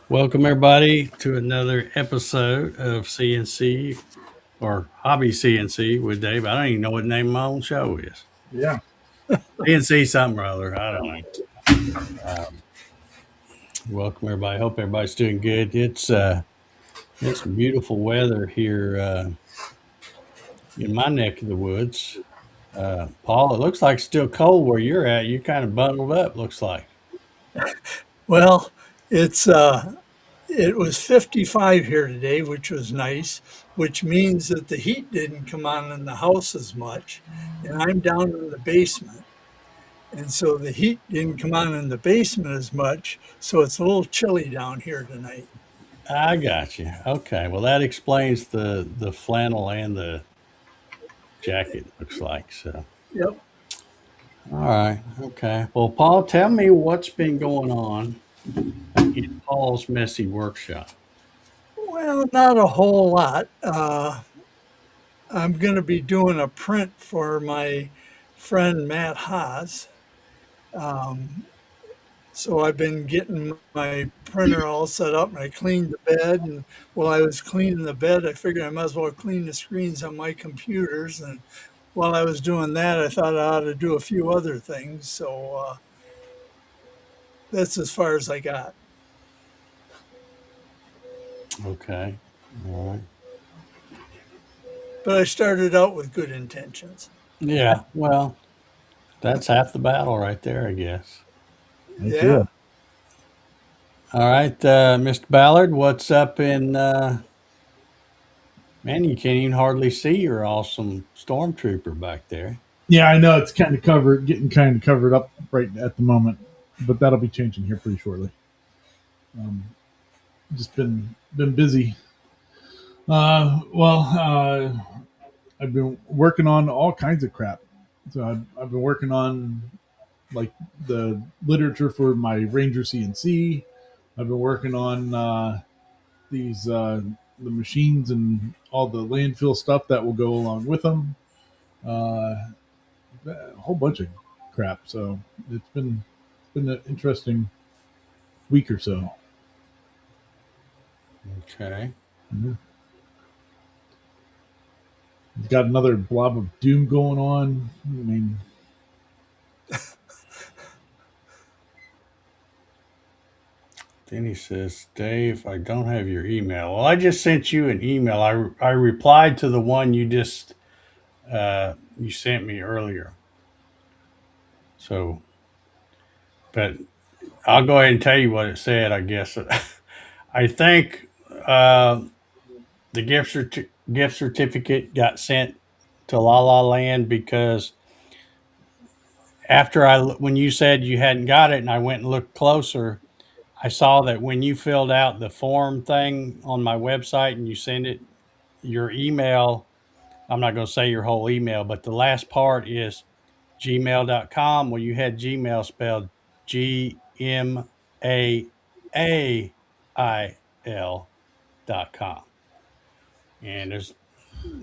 Welcome, everybody, to another episode of CNC or Hobby CNC with Dave. I don't even know what the name of my own show is. Yeah. CNC something or other. I don't know. Welcome, everybody. Hope everybody's doing good. It's beautiful weather here in my neck of the woods. Paul, it looks like it's still cold where you're at. You kind of bundled up, looks like. Well, it's it was 55 here today, which was nice, which means that the heat didn't come on in the house as much. And I'm down in the basement. And so the heat didn't come on in the basement as much. So it's a little chilly down here tonight. I got you. Okay. Well, that explains the flannel and the jacket, looks like. So. Yep. All right. Okay. Well, Paul, tell me what's been going on in Paul's messy workshop. Well, not a whole lot. I'm going to be doing a print for my friend Matt Haas. So I've been getting my printer all set up and I cleaned the bed. And while I was cleaning the bed, I figured I might as well clean the screens on my computers. And while I was doing that, I thought I ought to do a few other things. So that's as far as I got. Okay. All right. But I started out with good intentions. Yeah. Well, that's half the battle right there, I guess. That's Yeah. it. All right, Mr. Ballard, what's up in man, you can't even hardly see your awesome stormtrooper back there. Yeah, I know it's kind of covered, getting kind of covered up right at the moment, but that'll be changing here pretty shortly. Um, just been busy. I've been working on all kinds of crap. So I've been working on like the literature for my Ranger CNC. I've been working on these the machines and all the landfill stuff that will go along with them. Uh, a whole bunch of crap. So it's been an interesting week or so. Okay. Mhm. Got another blob of doom going on. I mean, Then he says, Dave, I don't have your email. Well, I just sent you an email. I replied to the one you just you sent me earlier. So, but I'll go ahead and tell you what it said. I guess I think uh, the gift certificate got sent to La La Land because after when you said you hadn't got it and I went and looked closer, I saw that when you filled out the form thing on my website and you send it your email, I'm not going to say your whole email, but the last part is gmail.com. Well, you had Gmail spelled GMAIL.com. And there's,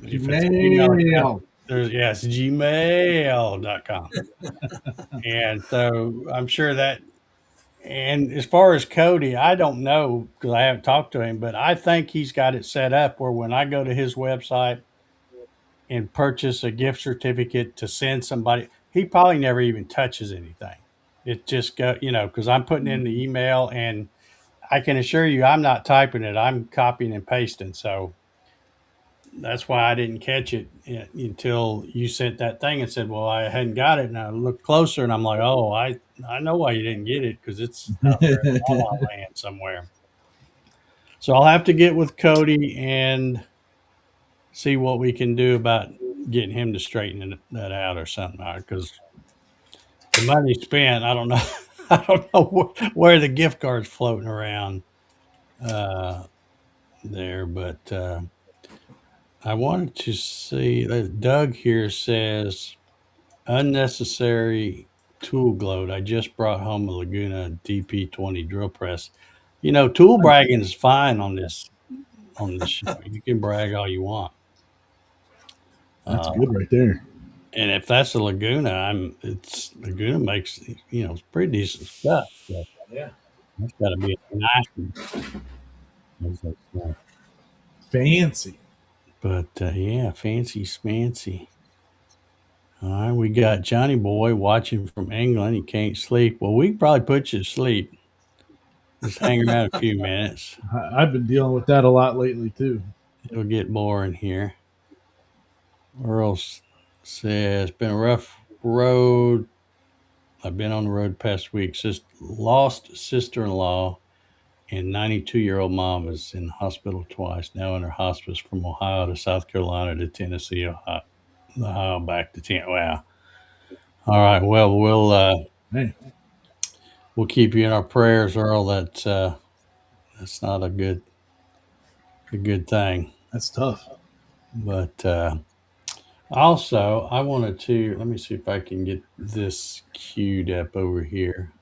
if it's an email account, Gmail. there's, yes, gmail.com. And so I'm sure that, and as far as Cody, I don't know because I haven't talked to him, but I think he's got it set up where when I go to his website and purchase a gift certificate to send somebody, he probably never even touches anything. It just go, because I'm putting in the email and I can assure you I'm not typing it. I'm copying and pasting. So that's why I didn't catch it until you sent that thing and said, "Well, I hadn't got it." And I looked closer, and I'm like, "Oh, I know why you didn't get it because it's out there in La La Land somewhere." So I'll have to get with Cody and see what we can do about getting him to straighten that out or something. Because the money spent, I don't know, I don't know where the gift card's floating around uh, there, but I wanted to see. Doug here says unnecessary tool gloat. I just brought home a Laguna DP20 drill press. Tool bragging is fine on this show. You can brag all you want. That's Uh, good right there. and if that's a Laguna, it's Laguna makes it's pretty decent stuff. So Yeah. that's got to be a nice one, as they say. Fancy. But yeah, fancy smancy. All right, we got Johnny Boy watching from England. He can't sleep. Well, we can probably put you to sleep. Just hang around a few minutes. I've been dealing with that a lot lately too. It'll get boring here. Earl says, been a rough road. I've been on the road past week. Lost sister-in-law and 92-year-old mom is in the hospital twice. Now in her hospice from Ohio to South Carolina to Tennessee, Ohio back to Tennessee. Wow. All right. Well, Hey, we'll keep you in our prayers, Earl. That's not a good thing. that's tough. But also, I wanted to let me see if I can get this queued up over here.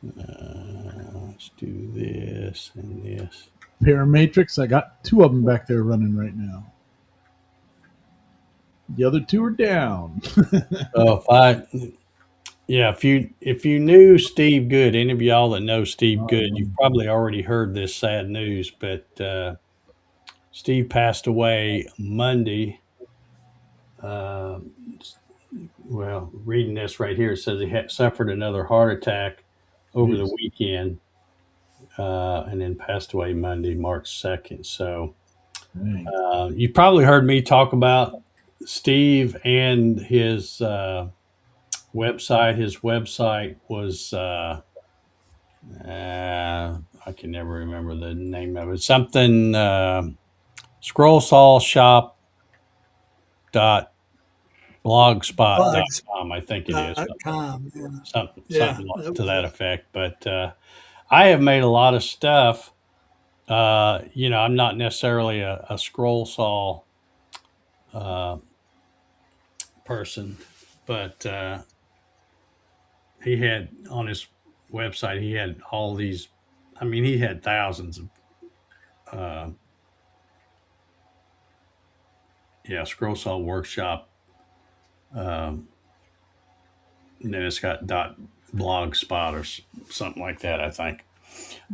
Let's do this and this. Paramatrix. I got two of them back there running right now. The other two are down. So if I, yeah, if you knew Steve Good, any of y'all that know Steve Good, you've probably already heard this sad news. But Steve passed away Monday. Uh, well, reading this right here, it says he had suffered another heart attack over the Jeez. weekend, and then passed away Monday, March 2nd. So Dang. you probably heard me talk about Steve and his website. His website was I can never remember the name of it. Something scrollsawshop.blogspot.com. I think it is Blogs.com. Yeah. something Yeah, something that to was that it. effect. But I have made a lot of stuff. I'm not necessarily a scroll saw uh, person, but he had on his website, he had all these. I mean, he had thousands of, uh, yeah, scroll saw workshop. Um, and then it's got dot blogspot or something like that, I think.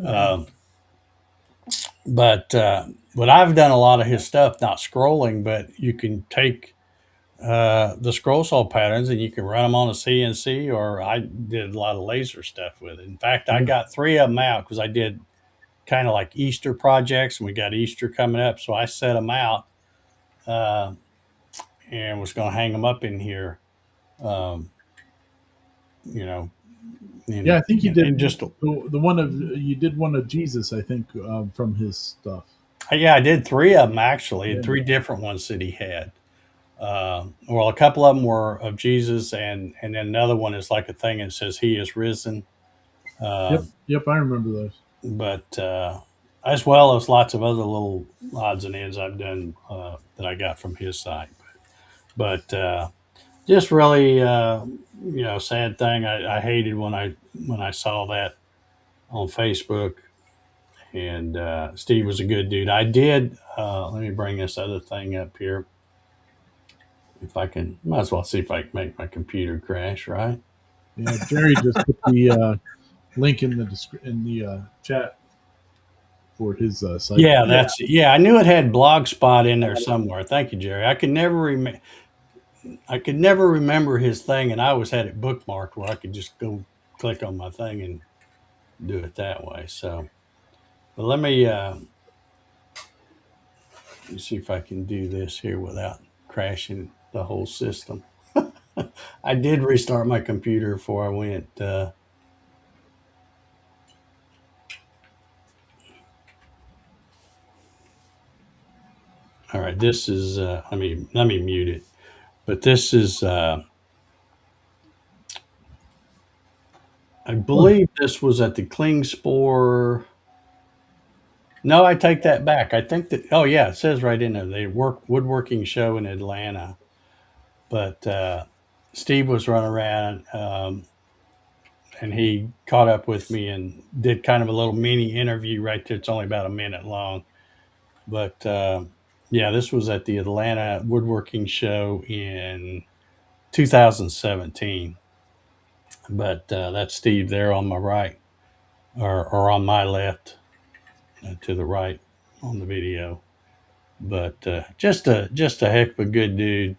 Yeah. Um, but I've done a lot of his stuff, not scrolling, but you can take the scroll saw patterns and you can run them on a CNC, or I did a lot of laser stuff with it. In fact, I Yeah. got three of them out because I did kind of like Easter projects, and we got Easter coming up. So I set them out uh, and was going to hang them up in here, um, you know, Yeah, and, I think you and did just, the one of you did one of Jesus. I think from his stuff. yeah, I did three of them actually, Yeah. three different ones that he had. Well, a couple of them were of Jesus, and then another one is like a thing that says He is risen. Yep. Um, Yep. I remember those. but as well as lots of other little odds and ends I've done that I got from his site. But just really, sad thing. I hated when I saw that on Facebook. And Steve was a good dude. I did. Let me bring this other thing up here. If I can, might as well see if I can make my computer crash. Right? Yeah, Jerry just put the link in the chat for his site. Yeah, Yeah. yeah. I knew it had Blogspot in there somewhere. Thank you, Jerry. I could never remember his thing, and I always had it bookmarked where I could just go click on my thing and do it that way. So, but let me see if I can do this here without crashing the whole system. I did restart my computer before I went. All right, this is. Let me mute it. But this is. I Oh, believe this was at the Klingspor. No, I take that back. I think that. Oh yeah, it says right in there the woodworking show in Atlanta. But Steve was running around, and he caught up with me and did kind of a little mini interview right there. It's only about a minute long. But yeah, this was at the Atlanta Woodworking Show in 2017. But that's Steve there on my right, or on my left, to the right on the video. But just a heck of a good dude.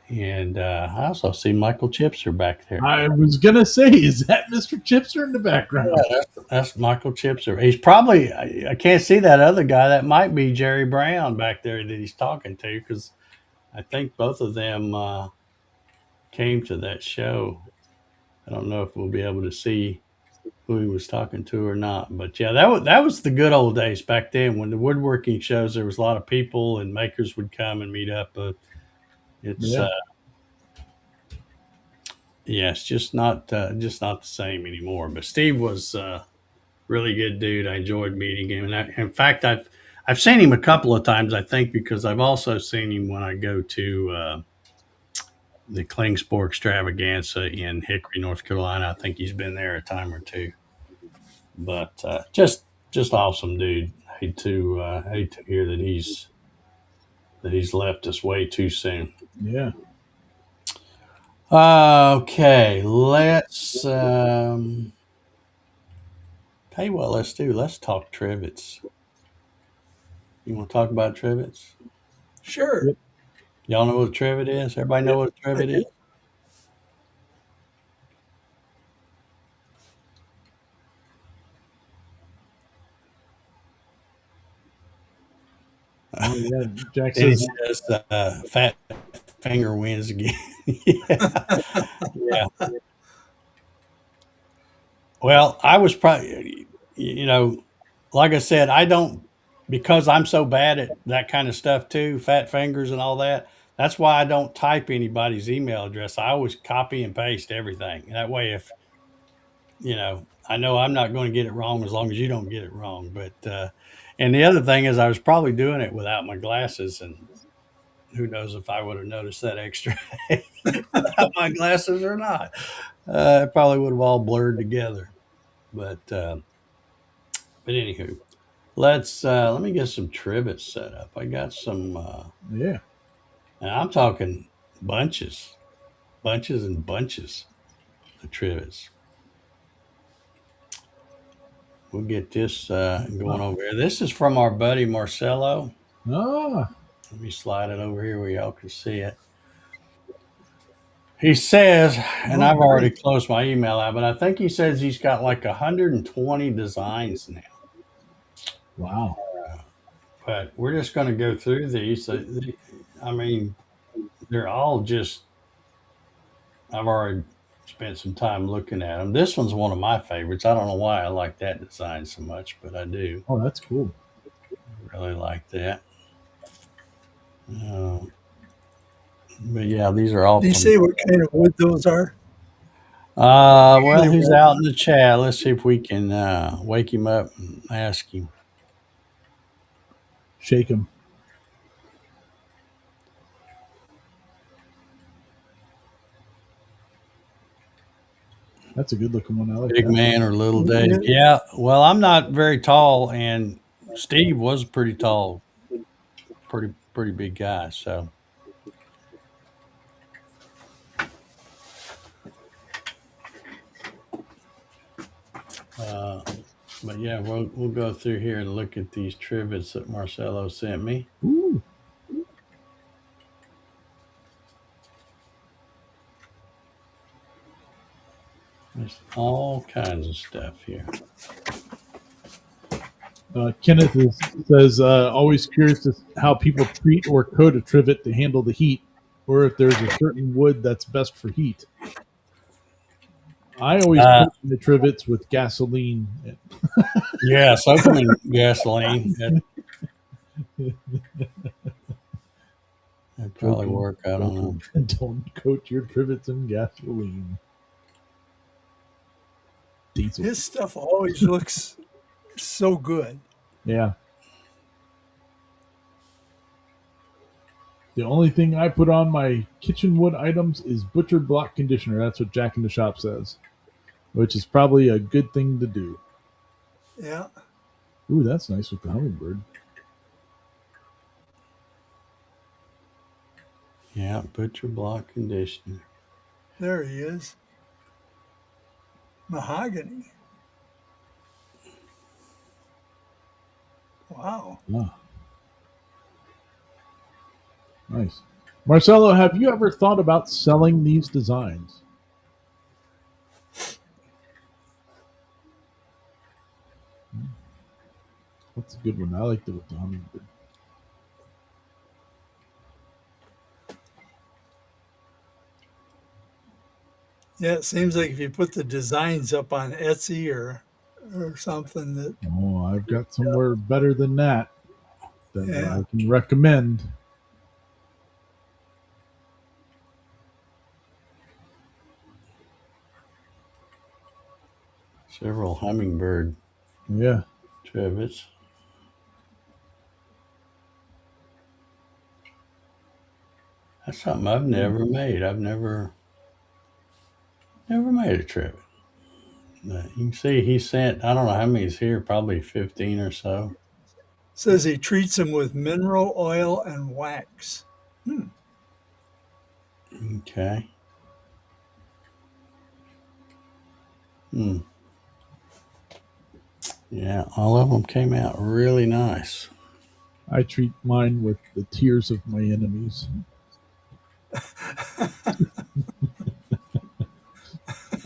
And I also see Michael Chipser back there. I was gonna say, is that Mr. Chipser in the Yeah, background? that's Michael Chipser. He's probably, I can't see that other guy. That might be Jerry Brown back there that he's talking to, because I think both of them came to that show. I don't know if we'll be able to see who he was talking to or not, but yeah, that was the good old days back then when the woodworking shows. There was a lot of people and makers would come and meet up. But it's Yeah. yeah, it's just not the same anymore. But Steve was really good dude. I enjoyed meeting him, and in fact, I've seen him a couple of times. I think because I've also seen him when I go to the Klingspor Extravaganza in Hickory, North Carolina. I think he's been there a time or two. But just awesome dude. Hate to hear that he's that he's left us way too soon. Yeah. Okay, let's tell you what. Let's talk trivets. You want to talk about trivets? Sure. Yep. Y'all know what a trivet is? Everybody know Yep, what a I trivet do. is? Oh yeah. Jack And he says, says, "Fat finger wins again." Yeah, yeah. Well, I was probably, like I said, I don't, because I'm so bad at that kind of stuff too, fat fingers and all that. That's why I don't type anybody's email address. I always copy and paste everything. That way, if I know I'm not going to get it wrong as long as you don't get it wrong. And the other thing is, I was probably doing it without my glasses, and who knows if I would have noticed that extra without my glasses or not. It probably would have all blurred together. But but anywho, let me get some trivets set up. I got some, yeah. and I'm talking bunches, bunches and bunches of trivets. We'll get this going Ah. over here. This is from our buddy Marcelo. Ah. Let me slide it over here where y'all can see it. He says, and Oh, I've already nice. closed my email out, but I think he says he's got like 120 designs now. Wow. But we're just going to go through these. I mean, they're all just, I've already spent some time looking at them. This one's one of my favorites. I don't know why I like that design so much, but I do Oh, that's cool. really like that. Uh, but yeah, these are all Do you from. say what kind of wood those are? Well, They who's walnut. out in the chat? Let's see if we can wake him up and ask him. Shake him. That's a good looking one. I like Big that. man or little Dave? Yeah. Yeah. Well, I'm not very tall, and Steve was pretty tall, pretty big guy. So, uh, but yeah, we'll go through here and look at these trivets that Marcelo sent me. Ooh. There's all kinds of stuff here. Kenneth says, always curious to how people treat or coat a trivet to handle the heat, or if there's a certain wood that's best for heat. I always Uh, coat the trivets with gasoline. yeah, soak them in gasoline. That'd probably Joking, work. I don't know. joking. Don't coat your trivets in gasoline. Diesel. His stuff always looks so good. Yeah. The only thing I put on my kitchen wood items is butcher block conditioner. That's what Jack in the Shop says, which is probably a good thing to do. Yeah. Ooh, that's nice with the hummingbird. Yeah, butcher block conditioner. There he is. Mahogany. Wow. Ah, nice. Marcelo, have you ever thought about selling these designs? That's a good one. I liked it with the hummingbird. Yeah, it seems like if you put the designs up on Etsy or something that Oh, I've got somewhere better than that that yeah. I can recommend. Several hummingbird Yeah. trivets. That's something I've never made. I've never made a trivet. But you can see he sent, I don't know how many's here, probably 15 or so. Says he treats them with mineral oil and wax. Hmm. Okay. Hmm. Yeah, all of them came out really nice. I treat mine with the tears of my enemies.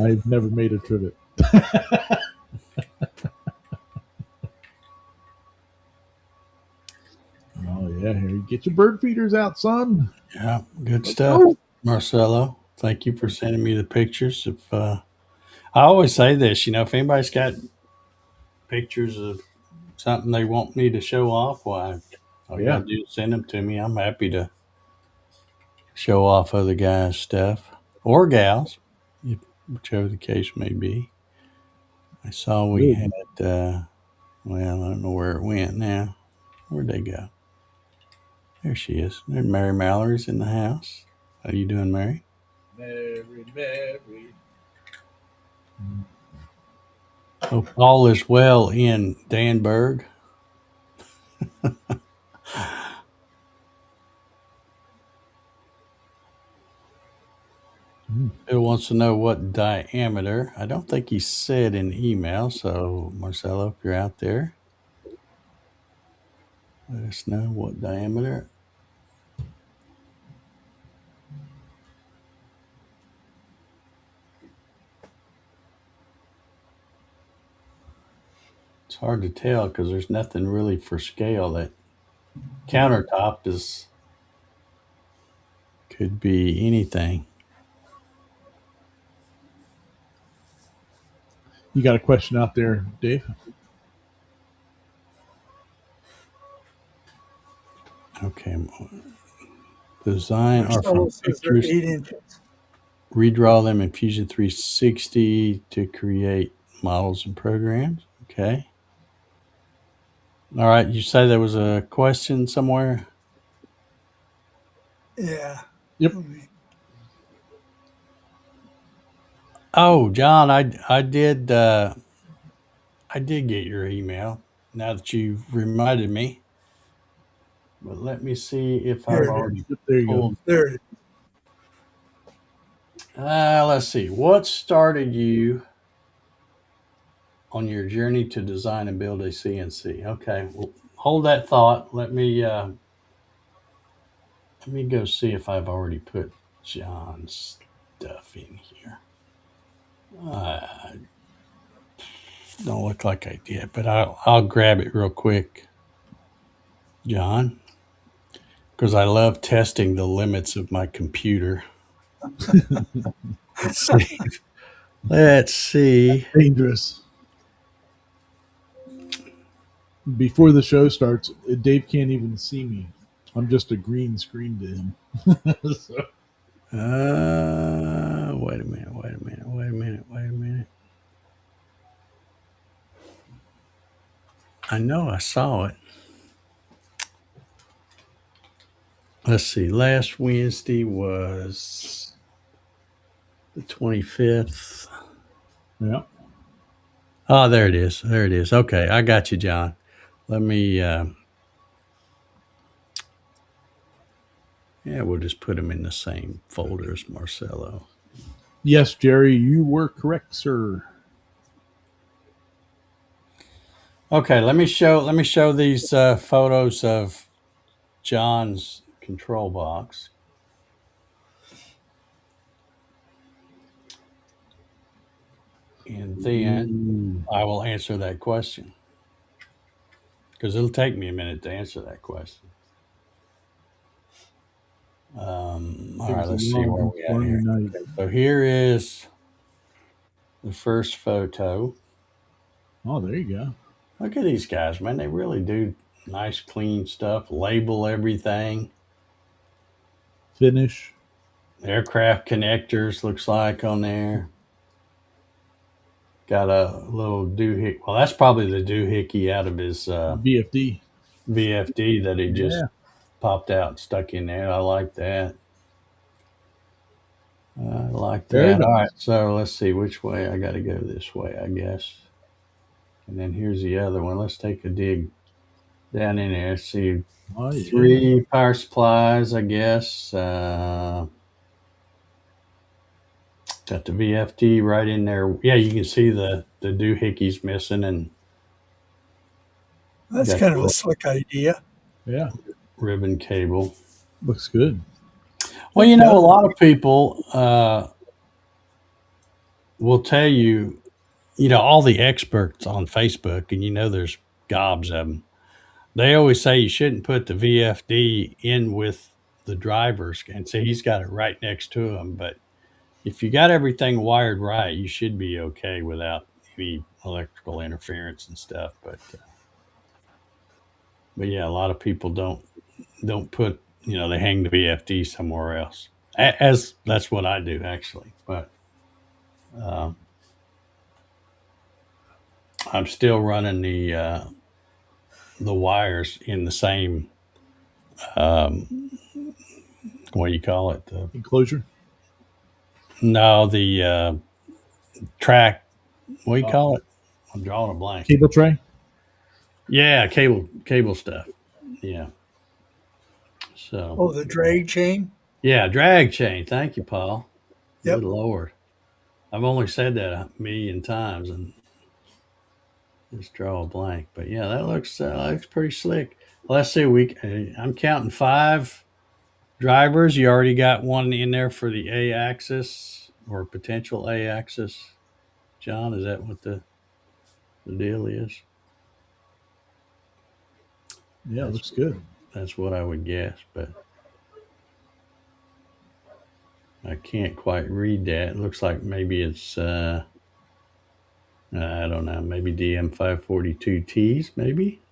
I've never made a trivet. Oh yeah, here you get your bird feeders out, son. Yeah, good Let's stuff, go. Marcelo. Thank you for sending me the pictures. If I always say this, if anybody's got pictures of something they want me to show off, why, all you Yeah, gotta do is send them to me. I'm happy to show off other guys' stuff or gals, whichever the case may be. I saw we good. had, well, I don't know where it went now. Where'd they go? There she is. There's Mary Mallory's in the house. How you doing, Mary? Mary, Mary. Hope all is well in Danburg. Mm. Bill wants to know what diameter. I don't think he said in email. So, Marcelo, if you're out there, let us know what diameter. It's hard to tell because there's nothing really for scale. That countertop is could be anything. You got a question out there, Dave? Okay, design are Marcelo from says they're pictures. 8 inches. Redraw them in Fusion 360 to create models and programs. Okay. All right. You say there was a question somewhere. Yeah. Yep. Oh, John, I did get your email. Now that you've reminded me, but let me see if Here I've it is. already Yep, there you go. pulled. There it is. Let's see. What started you on your journey to design and build a CNC? Okay, well, hold that thought. Let me go see if I've already put John's stuff in here. Uh, don't look like I did, but I'll grab it real quick, John, because I love testing the limits of my computer. Let's see. Let's see. Dangerous. Before the show starts, Dave can't even see me. I'm just a green screen to him. So, Wait a minute. Wait a minute. I know I saw it. Let's see. Last Wednesday was the 25th. yeah. Oh, there it is. There it is. Okay, I got you, John. Let me. Yeah, we'll just put them in the same folder as Marcelo. Yes, Jerry, you were correct, sir. Okay, let me show these photos of John's control box, and then Ooh. I will answer that question because it'll take me a minute to answer that question. All It right, was a let's see long where and we at stormy here. night. Okay, so here is the first photo. Oh, there you go. Look at these guys, man. They really do nice, clean stuff. Label everything. Finish. Aircraft connectors looks like on there. Got a little doohickey. Well, that's probably the doohickey out of his VFD. VFD that he just Yeah. popped out and stuck in there. I like that. I like Very that. All right, nice. so let's see which way. I got to go this way, I guess. And then here's the other one. Let's take a dig down in there. See, Oh yeah. three power supplies, I guess. Got the VFD right in there. Yeah, you can see the doohickeys missing, and That's got kind the of a little slick idea. Yeah. ribbon cable. Looks good. Well, It a does. lot of people will tell you, all the experts on Facebook, and there's gobs of them. They always say you shouldn't put the VFD in with the drivers, and say he's got it right next to him. But if you got everything wired right, you should be okay without any electrical interference and stuff. But yeah, a lot of people don't put, they hang the VFD somewhere else. As that's what I do actually, but uh, I'm still running the wires in the same, um, what do you call it? Enclosure. No, the track. What do you Uh, call it? I'm drawing a blank. Cable tray. Yeah, cable stuff. Yeah. So Oh, the drag chain? yeah, drag chain. Thank you, Paul. Good Yep. Lord. I've only said that a million times and just draw a blank. But yeah, that looks pretty slick. Let's see. I'm counting five drivers. You already got one in there for the A axis or potential A axis. John, is that what the deal is? Yeah, That's looks good. that's what I would guess, but I can't quite read that. It looks like maybe it's I don't know, maybe DM542Ts, maybe.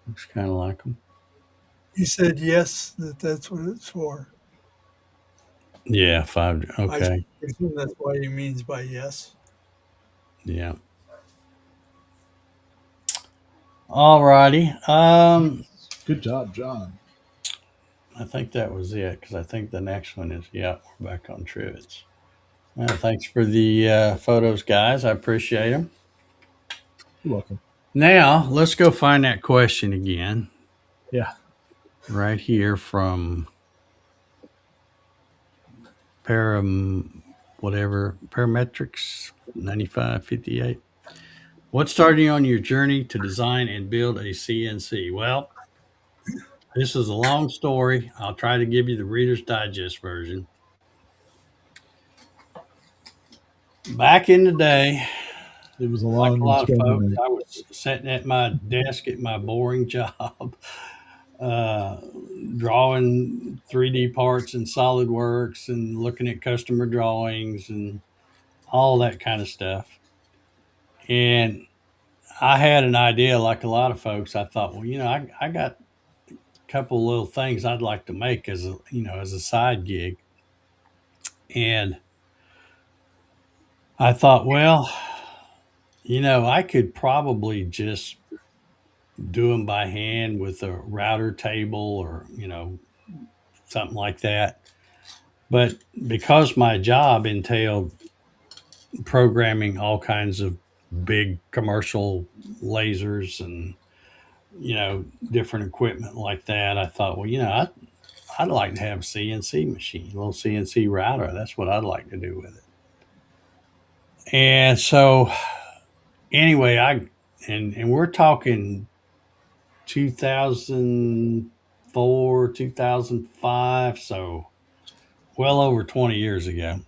Looks kind of like them. He said yes, that's what it's for. Yeah, five. I Okay. presume that's what he means by yes. Yeah. All righty. Good job, John. I think that was it because I think the next one is, yeah, we're back on Trivets. Well, thanks for the photos, guys. I appreciate them. You're welcome. Now, let's go find that question again Yeah. right here from Param, whatever, Parametrics 9558. What started you on your journey to design and build a CNC? Well, this is a long story. I'll try to give you the Reader's Digest version. Back in the day, It was a like long a and lot of stormy folks, night. I was sitting at my desk at my boring job, uh, drawing 3D parts in SolidWorks and looking at customer drawings and all that kind of stuff. And I had an idea, like a lot of folks. I thought, well, I got a couple little things I'd like to make as a side gig. And I thought, well, I could probably just do them by hand with a router table or, something like that. But because my job entailed programming all kinds of big commercial lasers and, different equipment like that, I thought, well, I'd like to have a CNC machine, a little CNC router. That's what I'd like to do with it. And so anyway, and we're talking 2004, 2005, so well over 20 years ago.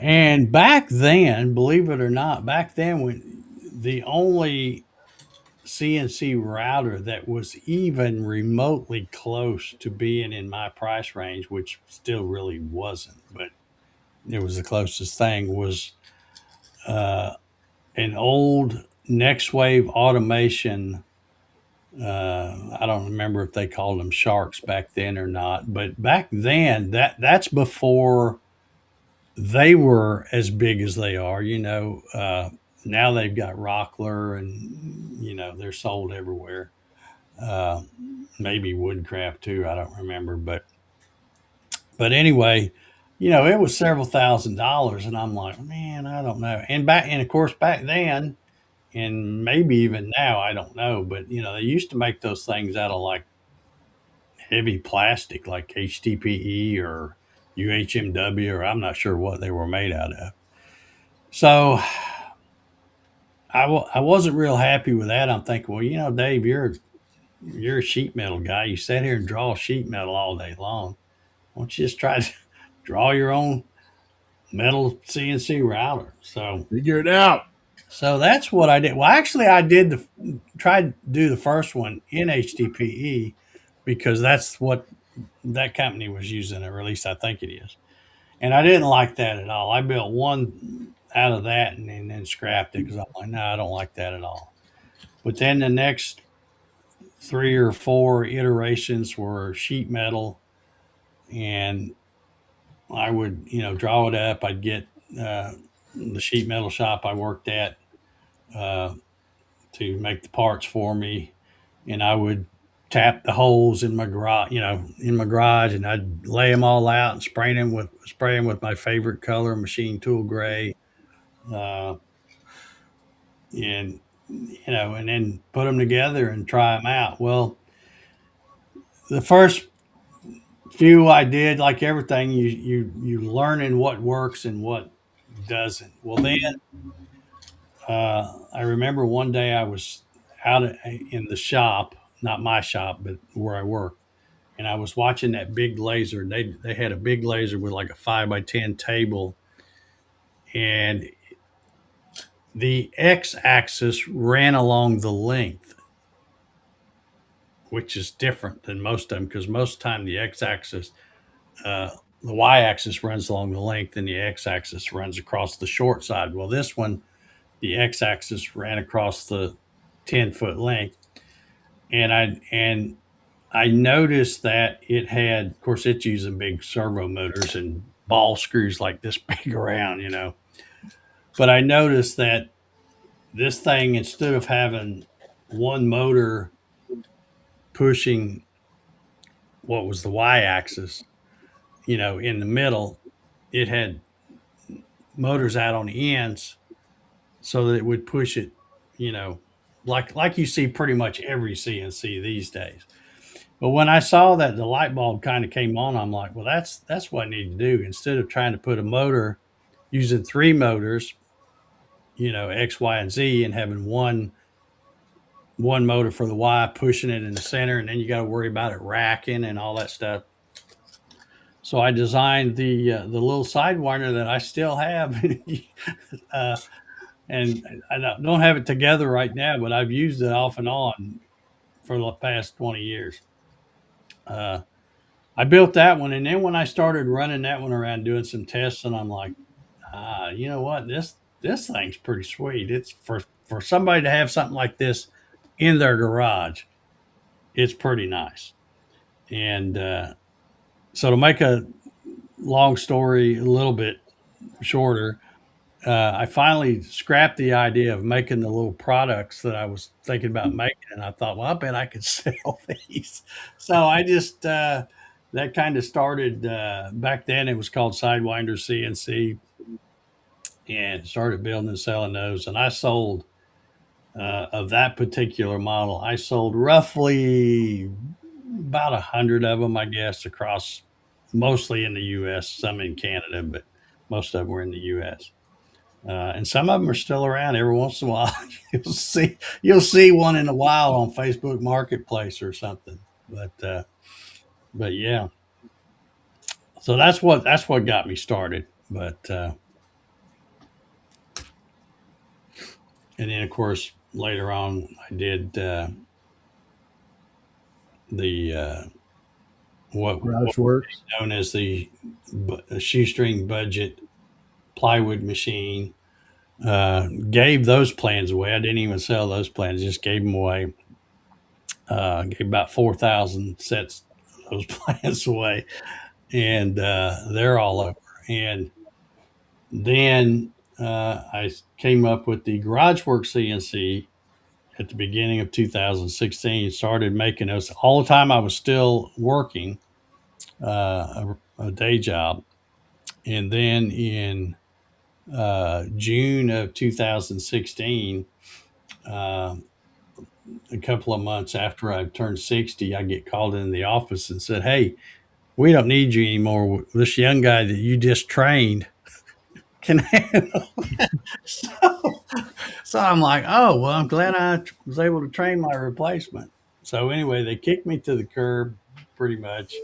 And back then, believe it or not, back then when the only CNC router that was even remotely close to being in my price range, which still really wasn't, but it was the closest thing, was uh, an old Next Wave automation. I don't remember if they called them sharks back then or not, but back then that's before they were as big as they are. Now they've got Rockler, and they're sold everywhere. Uh, Maybe Woodcraft too. I don't remember, but anyway, it was several $1,000s, and I'm like, man, I don't know. And of course back then and maybe even now, I don't know, but they used to make those things out of like heavy plastic, like HDPE or UHMW, or I'm not sure what they were made out of. So I wasn't real happy with that. I'm thinking, well, Dave, you're a sheet metal guy. You sit here and draw sheet metal all day long. Why don't you just try to draw your own metal CNC router? Figure it out. So that's what I did. Well, actually, I did tried to do the first one in HDPE because that's what that company was using, or at least I think it is. And I didn't like that at all. I built one out of that and then scrapped it because I'm like, no, I don't like that at all. But then the next three or four iterations were sheet metal, and I would, draw it up. I'd get the sheet metal shop I worked at uh, to make the parts for me, and I would tap the holes in my garage, and I'd lay them all out and spray them with my favorite color, machine tool gray, uh, and and then put them together and try them out. Well, the first few I did, like everything, you learning what works and what doesn't. Well, then I remember one day I was in the shop, not my shop, but where I work, and I was watching that big laser. They had a big laser with like a 5 by 10 table, and the x-axis ran along the length, which is different than most of them because most of the time the x-axis, uh, the y-axis runs along the length, and the x-axis runs across the short side. Well, this one, the x-axis ran across the 10-foot length, and I noticed that it had, of course, it's using big servo motors and ball screws like this big around. But I noticed that this thing, instead of having one motor pushing what was the y axis, in the middle, it had motors out on the ends so that it would push it, you know, like you see pretty much every CNC these days. But when I saw that the light bulb kind of came on, I'm like, well, that's what I need to do. Instead of trying to put a motor using three motors, X, Y, and Z, and having one motor for the Y pushing it in the center, and then you got to worry about it racking and all that stuff. So I designed the little sidewinder that I still have, uh, and I don't have it together right now, but I've used it off and on for the past 20 years. Uh, I built that one, and then when I started running that one around doing some tests, and I'm like, you know what, this thing's pretty sweet. It's for somebody to have something like this in their garage. It's pretty nice. And so to make a long story a little bit shorter, I finally scrapped the idea of making the little products that I was thinking about making, and I thought, well, I bet I could sell these. So I just that kind of started back then. It was called Sidewinder CNC, and started building and selling those. And I sold of that particular model. I sold roughly about 100 of them, I guess, across mostly in the U.S., some in Canada, but most of them were in the U.S. And some of them are still around. Every once in a while, you'll see one in a while on Facebook Marketplace or something. But yeah, so that's what got me started. But and then of course later on I did the what Roush works. known as the shoestring budget plywood machine. Gave those plans away. I didn't even sell those plans; just gave them away. Gave about 4,000 sets of those plans away, and they're all over. And then I came up with the GarageWorks CNC at the beginning of 2016. Started making those all the time. I was still working a day job, and then in June of 2016, uh, a couple of months after I turned 60, I get called into the office and said, "Hey, we don't need you anymore. This young guy that you just trained can handle." So, so I'm like, "Oh, well, I'm glad I was able to train my replacement." So anyway, they kicked me to the curb pretty much.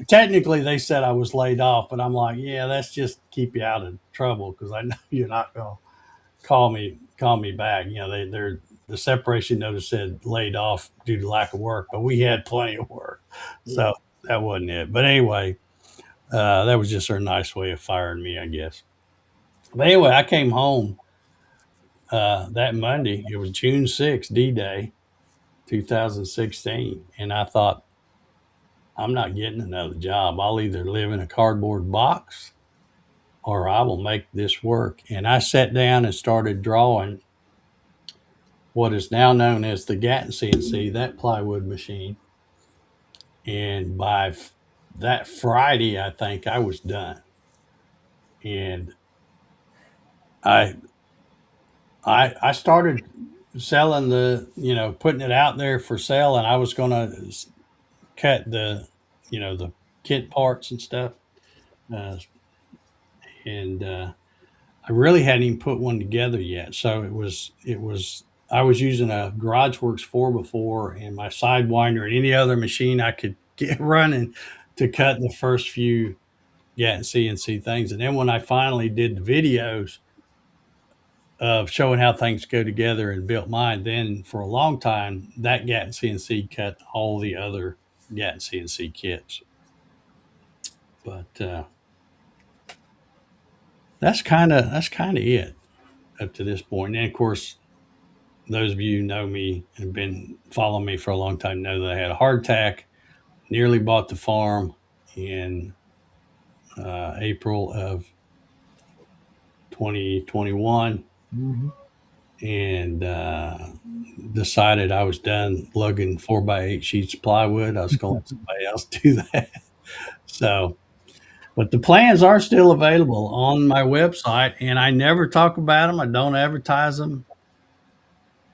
Technically, they said I was laid off, but I'm like, yeah, that's just keep you out of trouble because I know you're not going to call me back. They're the separation notice said laid off due to lack of work, but we had plenty of work, Yeah. so that wasn't it. But anyway, that was just their nice way of firing me, I guess. But anyway, I came home that Monday. It was June 6th, D-Day, 2016, and I thought I'm not getting another job. I'll either live in a cardboard box or I will make this work. And I sat down and started drawing what is now known as the Gatton CNC, that plywood machine. And by that Friday, I think I was done. And I I started selling putting it out there for sale, and I was going to cut the kit parts and stuff. Uh, and I really hadn't even put one together yet. So it was I was using a GarageWorks 4x4 and my Sidewinder and any other machine I could get running to cut the first few Gatton CNC things. And then when I finally did the videos of showing how things go together and built mine, then for a long time that Gatton CNC cut all the other Gatton CNC kits. But that's kind of it up to this point. And of course, those of you who know me and been following me for a long time know that I had a heart attack, nearly bought the farm in April of 2021, Mm-hmm. and decided I was done lugging 4x8 sheets of plywood. I was going to let somebody else do that. So, but the plans are still available on my website, and I never talk about them. I don't advertise them.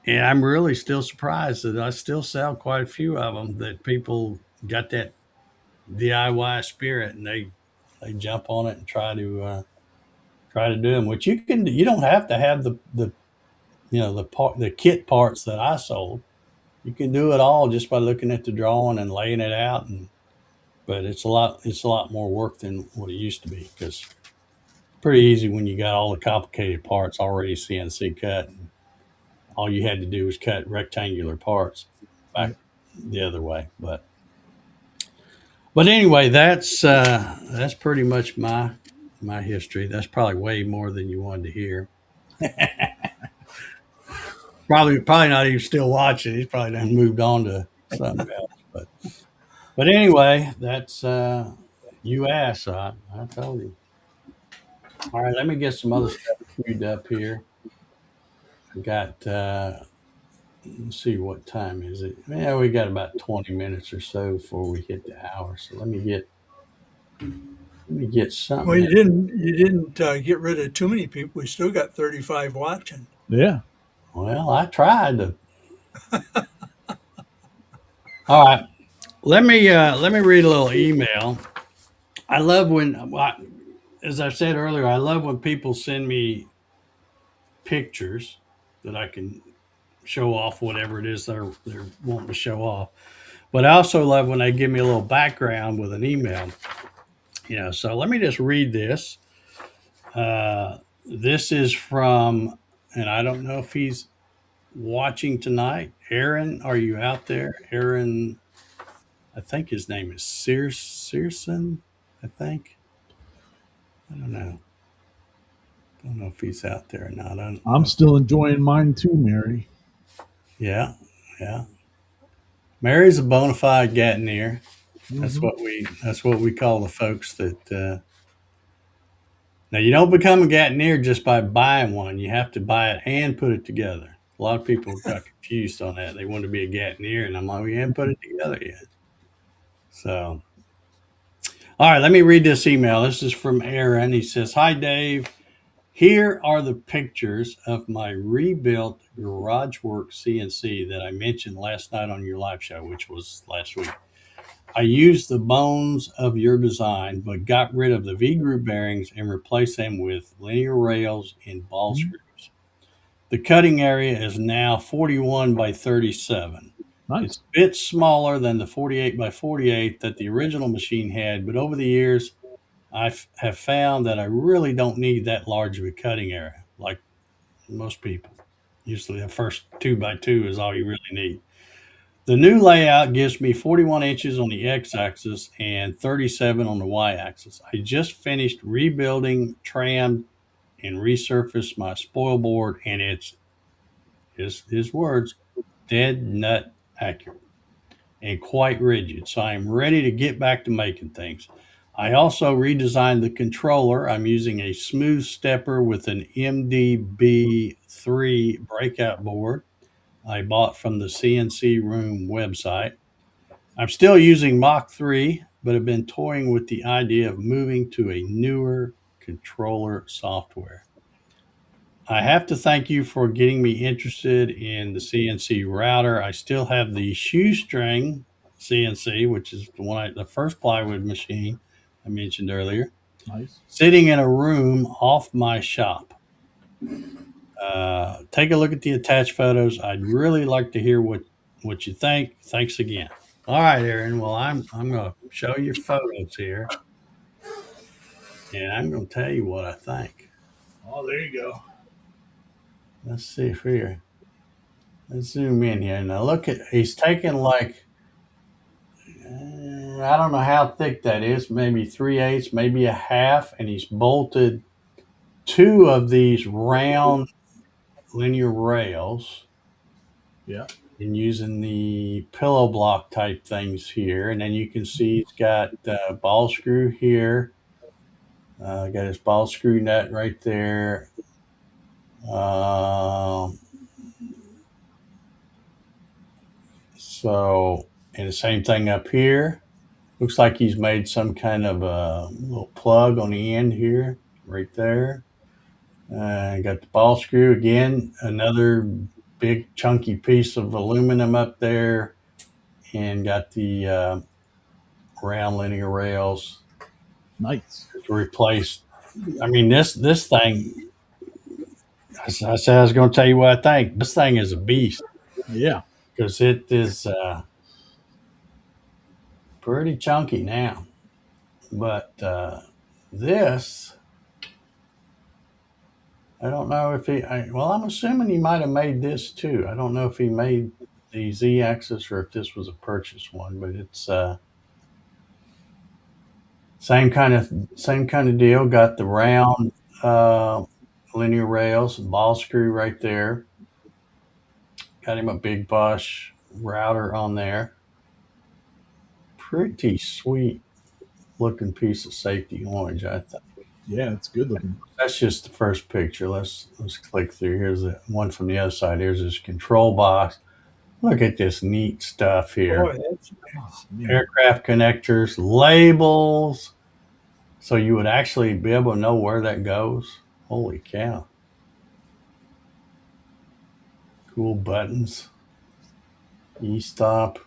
And I'm really still surprised that I still sell quite a few of them, that people got that DIY spirit and they jump on it and try to do them. Which you don't have to have the kit parts that I sold. You can do it all just by looking at the drawing and laying it out. But it's a lot more work than what it used to be, because it's pretty easy when you got all the complicated parts already CNC cut. And all you had to do was cut rectangular parts Yeah. back the other way. But anyway, that's pretty much my history. That's probably way more than you wanted to hear. Probably not even still watching. He's probably done moved on to something else. But anyway, that's you asked. So I told you. All right, let me get some other stuff queued up here. I got. Let's see, what time is it? Yeah, we got about 20 minutes or so before we hit the hour. So let me get Well, something. you didn't get rid of too many people. We still got 35 watching. Yeah. Well, I tried to. All right, let me read a little email. I love when, as I said earlier, I love when people send me pictures that I can show off whatever it is they're wanting to show off. But I also love when they give me a little background with an email. So let me just read this. This is from, and I don't know if he's watching tonight. Aaron, are you out there? Aaron, I think his name is Searson. I think. I don't know. Don't know if he's out there or not. I don't I'm know. still enjoying mine too, Mary. Yeah, yeah. Mary's a bona fide Gattoneer. That's Mm-hmm. what we call the folks that. Now you don't become a Gattoneer just by buying one. You have to buy it and put it together. A lot of people got confused on that. They want to be a Gattoneer, and I'm like, we haven't put it together yet. So, all right, let me read this email. This is from Aaron. He says, "Hi Dave. Here are the pictures of my rebuilt GarageWorks CNC that I mentioned last night on your live show, which was last week. I used the bones of your design, but got rid of the V-groove bearings and replaced them with linear rails and ball Mhm. screws. The cutting area is now 41 by 37. It's Nice. a bit smaller than the 48 by 48 that the original machine had, but over the years, have found that I really don't need that large of a cutting area like most people. Usually, the first 2 by 2 is all you really need. The new layout gives me 41 inches on the x axis and 37 on the y axis. I just finished rebuilding, trammed, and resurfaced my spoil board, and it's his words, dead nut accurate and quite rigid. So I'm ready to get back to making things. I also redesigned the controller. I'm using a smooth stepper with an MDB3 breakout board I bought from the CNC Room website. I'm still using Mach 3, but have been toying with the idea of moving to a newer controller software. I have to thank you for getting me interested in the CNC router. I still have the shoestring CNC, which is the first plywood machine I mentioned earlier, Nice. sitting in a room off my shop. Take a look at the attached photos. I'd really like to hear what you think. Thanks again. All right, Aaron. Well, I'm going to show you photos here, and I'm going to tell you what I think. Oh, there you go. Let's see if here. Let's zoom in here. Now look at he's taking like I don't know how thick that is, maybe 3/8, maybe a half, and he's bolted two of these round linear rails Yeah. and using the pillow block type things here. And then you can see he's got a ball screw here. Got his ball screw nut right there. Um, and the same thing up here. Looks like he's made some kind of a little plug on the end here, right there. Got the ball screw again, another big chunky piece of aluminum up there, and got the round linear rails Nice. to replace. I mean, this thing. I said I was going to tell you what I think. This thing is a beast Yeah. because it is pretty chunky now. But this, I don't know if well, I'm assuming he might have made this too. I don't know if he made the Z axis or if this was a purchase one, but it's same kind of deal. Got the round uh, linear rails, ball screw right there. Got him a big Bosch router on there. Pretty sweet looking piece of safety orange, I think. Yeah, it's good looking. That's just the first picture. Let's click through. Here's the one from the other side. Here's his control box. Look at this neat stuff here. Boy, that's nice. Aircraft connectors, labels. So you would actually be able to know where that goes. Holy cow. Cool buttons. E-stop.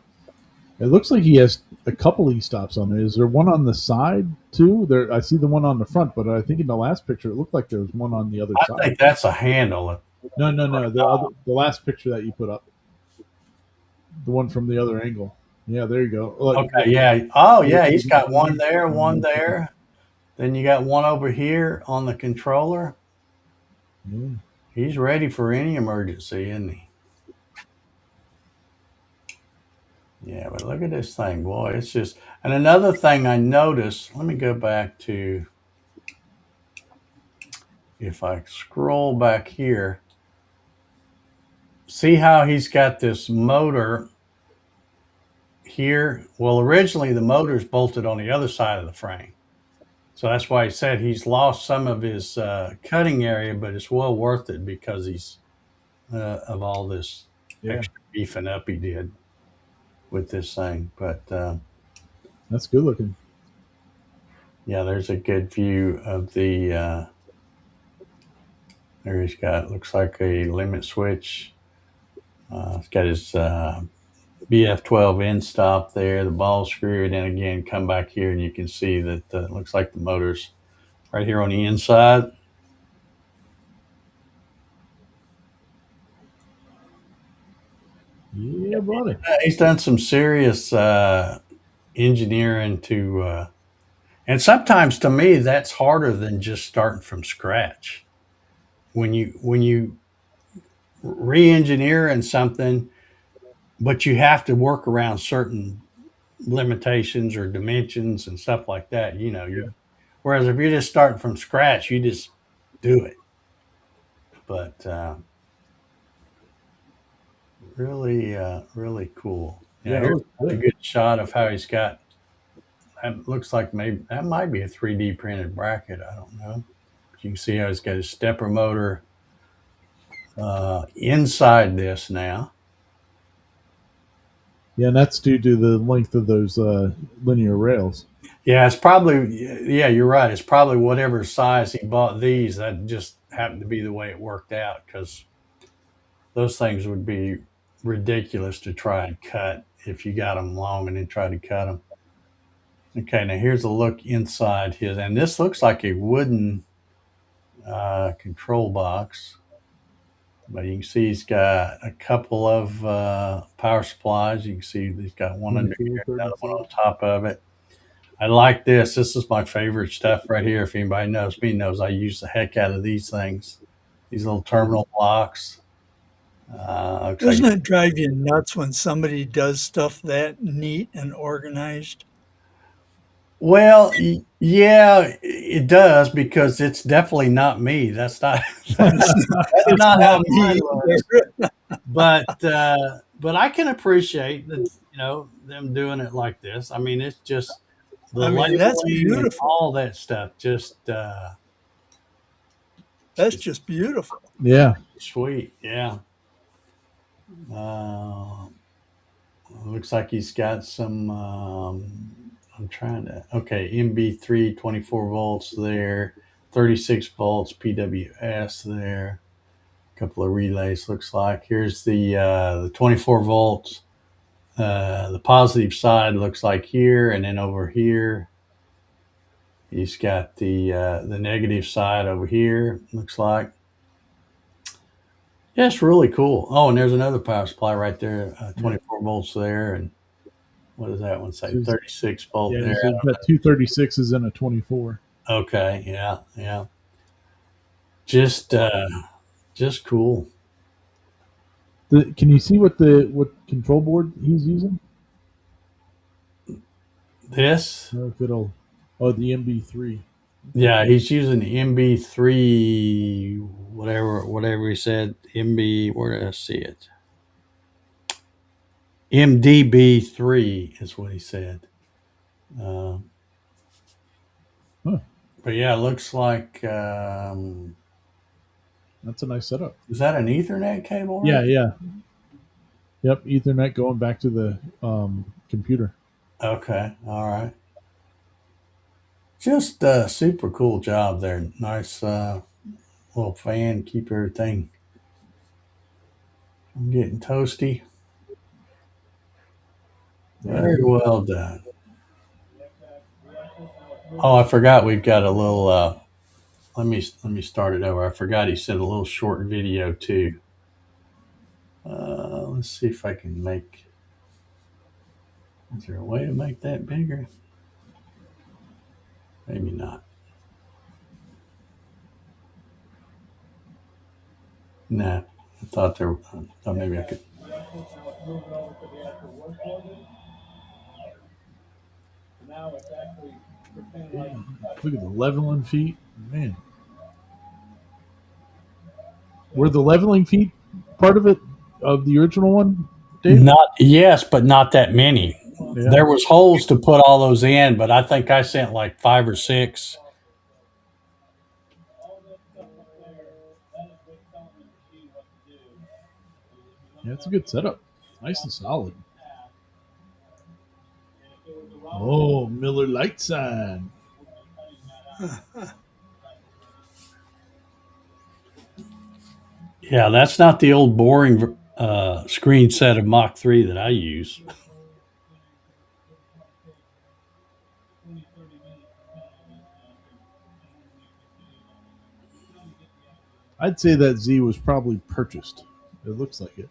It looks like he has a couple e-stops on there. Is there one on the side too? There, I see the one on the front, but I think in the last picture it looked like there was one on the other I side. think that's a handle. No. The last picture that you put up, the one from the other angle. Yeah, there you go. Look, Okay, yeah. Oh, yeah, he's got one there, one there. Then you got one over here on the controller. yeah. He's ready for any emergency, isn't he? Yeah, but look at this thing, boy. It's just, and another thing I noticed, let me go back to, if I scroll back here, see how he's got this motor here? Well, originally the motor's bolted on the other side of the frame. So that's why he said he's lost some of his cutting area, but it's well worth it because he's of all this Yeah, extra beefing up he did with this thing. But that's good looking. yeah, there's a good view of the There he's got, looks like a limit switch. He's got his BF12 end stop there, the ball screw, and then again, come back here and you can see that it looks like the motor's right here on the inside. Yeah, buddy. He's done some serious engineering and sometimes to me that's harder than just starting from scratch. When you re-engineer in something, but you have to work around certain limitations or dimensions and stuff like that. Yeah. Whereas if you're just starting from scratch, you just do it. But really, really cool. Yeah, Yeah, it here's looks a good. good shot of how he's got. That looks like maybe that might be a 3D printed bracket. I don't know. But you can see how he's got his stepper motor inside this now. Yeah, and that's due to the length of those linear rails. Yeah, it's probably, yeah, you're right. It's probably whatever size he bought these. That just happened to be the way it worked out because those things would be ridiculous to try and cut if you got them long and then try to cut them. Okay, now here's a look inside his, and this looks like a wooden control box, but you can see he's got a couple of power supplies. You can see he's got one under 24, here, another one 36. on top of it. I like this. This is my favorite stuff right here. If anybody knows me, knows I use the heck out of these things. These little terminal blocks. Looks like, Doesn't it drive you nuts when somebody does stuff that neat and organized? well, yeah, it does because it's definitely not me. That's not It's that's it's not how not mine me looks. either. But I can appreciate that them doing it like this. I mean, it's just the I mean, that's labeling and beautiful. all that stuff. Just That's it's just beautiful. Yeah. sweet. Yeah. Uh, looks like he's got some. I'm trying to. Okay, MB3 24 volts there, 36 volts PWS there. A couple of relays. Looks like here's the 24 volts. The positive side looks like here, and then over here, he's got the negative side over here. Looks like. Yeah, it's really cool. Oh, and there's another power supply right there, Yeah. 24 volts there, and what does that one say? So 36 volt yeah, there. so you've got two 36s and a 24. Okay, yeah, yeah. Just just cool. Can you see what control board he's using? This, No, if it'll. Oh, the MB3. Okay. yeah, he's using the MB3, whatever he said. MB, where did I see it? MDB3 is what he said. Uh, Huh. but yeah, it looks like That's a nice setup. is that an Ethernet cable Yeah, right yeah. Yep. Ethernet going back to the computer. there? Okay, all right. Just super cool job there. Nice little fan, keep everything from getting toasty. Yeah. Very well done. Oh, I forgot we've got a little. Let me start it over. I forgot he sent a little short video too. Let's see if I can make. Is there a way to make that bigger? Maybe not. Nah, I thought there. I thought maybe I could. Yeah. Look at the leveling feet, man. Were the leveling feet part of it of the original one, Dave? Not yes, but not that many. Yeah. There was holes to put all those in, but I think I sent like 5 or 6. Yeah, it's a good setup. Nice and solid. Oh, Miller Light sign. Yeah, that's not the old boring screen set of Mach 3 that I use. I'd say that Z was probably purchased. It looks like it.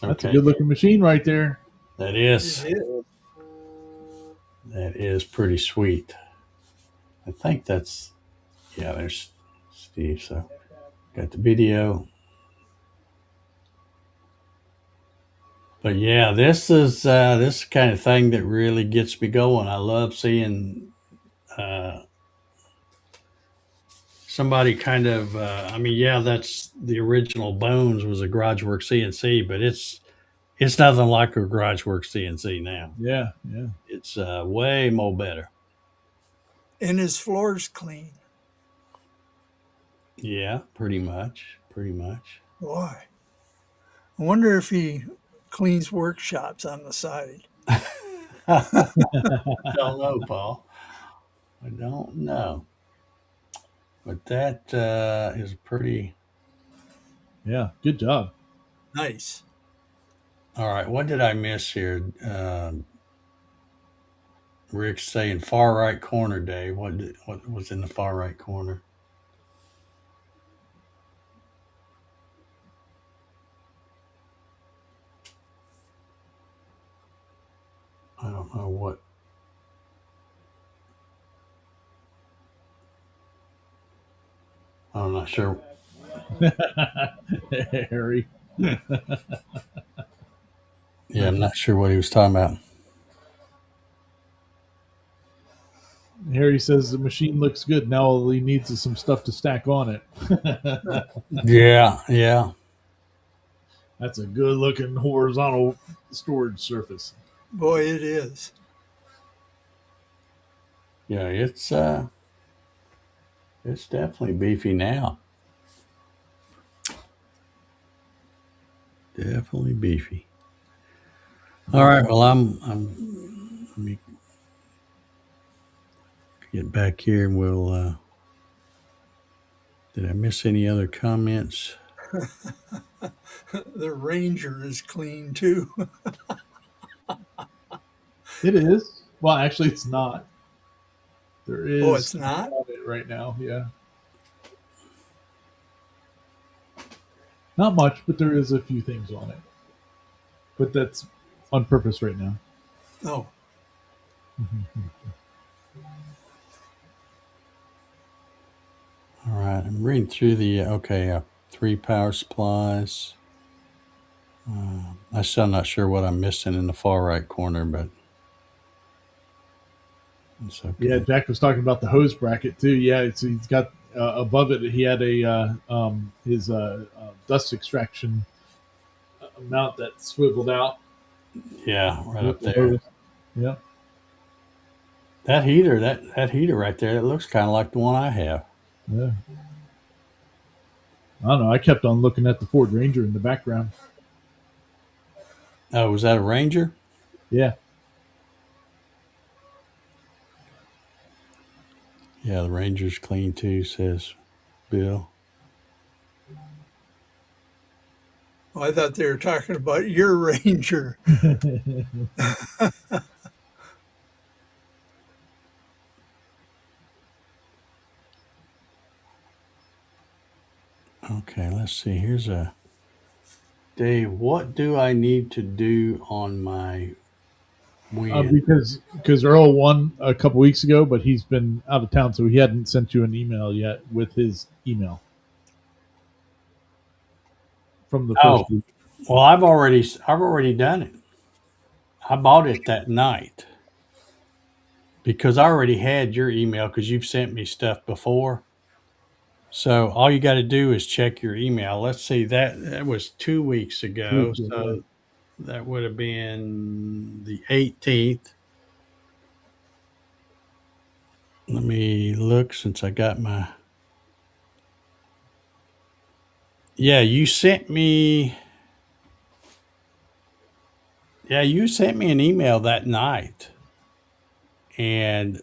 That's a Okay, good looking machine right there. that It is is. that is pretty sweet. I think that's yeah. There's Steve. So got the video, but yeah, this kind of thing that really gets me going. I love seeing uh, somebody kind of. I mean, yeah, that's the original Bones was a GarageWorks CNC, but it's nothing like a GarageWorks CNC now. Yeah, yeah. It's way more better. And his floor's clean. Yeah, pretty much. Pretty much. Boy, I wonder if he cleans workshops on the side. I don't know, Paul. I don't know. But that is pretty. Yeah, good job. Nice. All right. What did I miss here? Rick's saying far right corner, Dave. What was in the far right corner? I don't know what. I'm not sure. Harry. Yeah, I'm not sure what he was talking about. Harry says the machine looks good. Now all he needs is some stuff to stack on it. Yeah, yeah, That's a good looking horizontal storage surface. Boy, it is. yeah. It's definitely beefy now. Definitely beefy. All right. Well, I'm. Let me get back here and we'll. Did I miss any other comments? The Ranger is clean too. It is. Well, actually, it's not. There Oh, is it's not? on it right now. Yeah, not much, but there is a few things on it. But that's on purpose right now. Oh, All right. I'm reading through the. Okay. 3 power supplies. I'm still not sure what I'm missing in the far right corner, but it's Yeah, okay. Jack was talking about the hose bracket too. Yeah, he's got above it. He had a his dust extraction mount that swiveled out Yeah, right with up the there. hose. Yeah, That heater right there, that looks kind of like the one I have. yeah. I don't know. I kept on looking at the Ford Ranger in the background. Oh, was that a Ranger? Yeah, Yeah, the Ranger's clean too, says Bill. oh, I thought they were talking about your Ranger. Okay, let's see. Here's a Dave. What do I need to do on my win? because Earl won a couple weeks ago, but he's been out of town, so he hadn't sent you an email yet with his email from the first Oh, week. well, I've already done it. I bought it that night because I already had your email because you've sent me stuff before. So all you got to do is check your email. Let's see that was 2 weeks 2 weeks ago. ago, yeah. So that would have been the 18th. Let me look since I got my. Yeah, you sent me. Yeah, you sent me an email that night. And